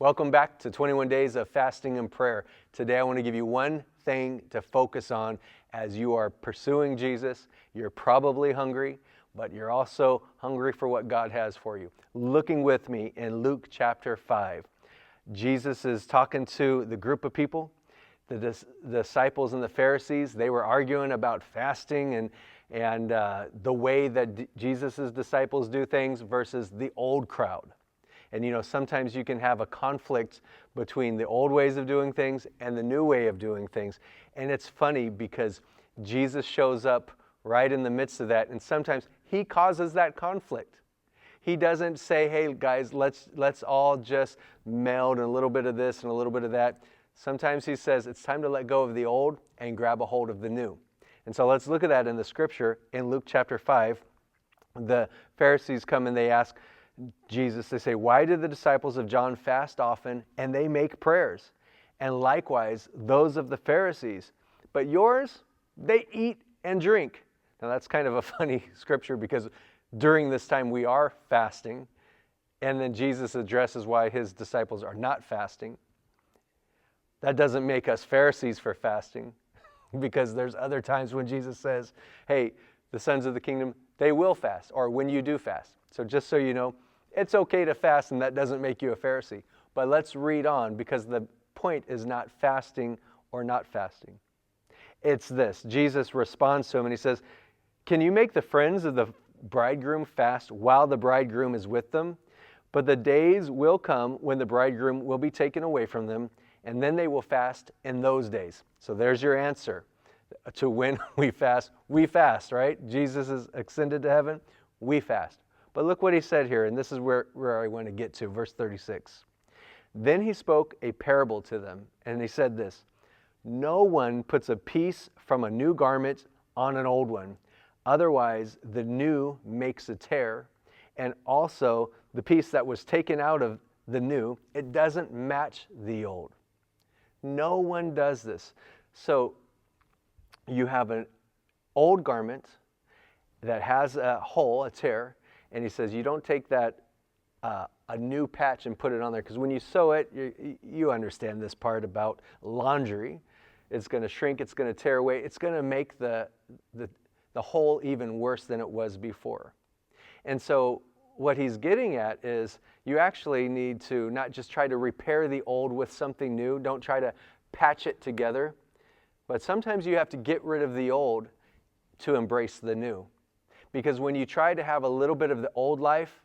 Welcome back to 21 Days of Fasting and Prayer. Today I want to give you one thing to focus on as you are pursuing Jesus. You're probably hungry, but you're also hungry for what God has for you. Looking with me in Luke chapter 5. Jesus is talking to the group of people, the disciples and the Pharisees. They were arguing about fasting and the way that Jesus' disciples do things versus the old crowd. And sometimes you can have a conflict between the old ways of doing things and the new way of doing things. And it's funny because Jesus shows up right in the midst of that, and sometimes he causes that conflict. He doesn't say, hey guys, let's all just meld a little bit of this and a little bit of that. Sometimes he says it's time to let go of the old and grab a hold of the new. And so let's look at that in the scripture in Luke chapter 5. The Pharisees come and they ask Jesus, they say, why do the disciples of John fast often and they make prayers? And likewise, those of the Pharisees. But yours, they eat and drink. Now that's kind of a funny scripture because during this time we are fasting. And then Jesus addresses why his disciples are not fasting. That doesn't make us Pharisees for fasting because there's other times when Jesus says, hey, the sons of the kingdom, they will fast, or when you do fast. So just so you know, it's okay to fast and that doesn't make you a Pharisee. But let's read on because the point is not fasting or not fasting. It's this. Jesus responds to him and he says, can you make the friends of the bridegroom fast while the bridegroom is with them? But the days will come when the bridegroom will be taken away from them, and then they will fast in those days. So there's your answer to when we fast. We fast, right? Jesus is ascended to heaven. We fast. But look what he said here, and this is where I want to get to, verse 36. Then he spoke a parable to them, and he said this, no one puts a piece from a new garment on an old one. Otherwise, the new makes a tear, and also the piece that was taken out of the new, it doesn't match the old. No one does this. So you have an old garment that has a hole, a tear, and he says you don't take that a new patch and put it on there, because when you sew it, you understand this part about laundry. It's going to shrink, it's going to tear away, it's going to make the hole even worse than it was before. And so what he's getting at is you actually need to not just try to repair the old with something new, don't try to patch it together, but sometimes you have to get rid of the old to embrace the new. Because when you try to have a little bit of the old life,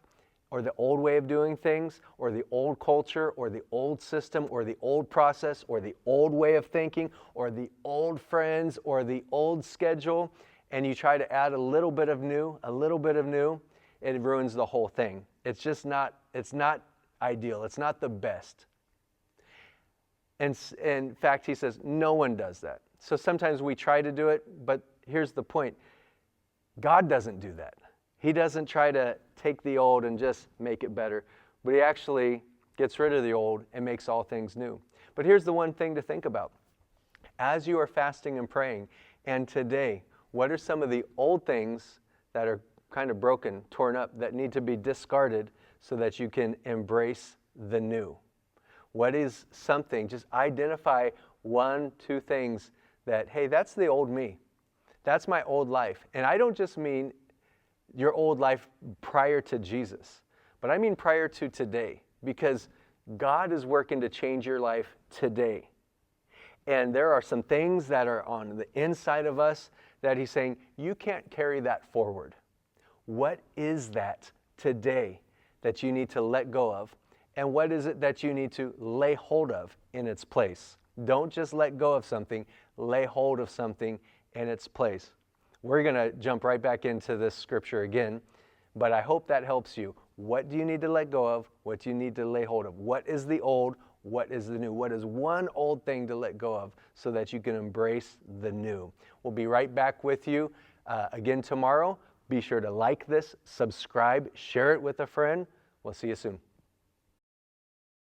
or the old way of doing things, or the old culture, or the old system, or the old process, or the old way of thinking, or the old friends, or the old schedule, and you try to add a little bit of new, it ruins the whole thing. It's just not, it's not ideal. It's not the best. And in fact, he says, no one does that. So sometimes we try to do it, but here's the point. God doesn't do that. He doesn't try to take the old and just make it better, but he actually gets rid of the old and makes all things new. But here's the one thing to think about. As you are fasting and praying, and today, what are some of the old things that are kind of broken, torn up, that need to be discarded so that you can embrace the new? What is something? Just identify 1, 2 things that, hey, that's the old me. That's my old life. And I don't just mean your old life prior to Jesus, but I mean prior to today, because God is working to change your life today. And there are some things that are on the inside of us that he's saying, you can't carry that forward. What is that today that you need to let go of? And what is it that you need to lay hold of in its place? Don't just let go of something, lay hold of something in its place. We're going to jump right back into this scripture again, but I hope that helps you. What do you need to let go of? What do you need to lay hold of? What is the old? What is the new? What is one old thing to let go of so that you can embrace the new? We'll be right back with you again tomorrow. Be sure to like this, subscribe, share it with a friend. We'll see you soon.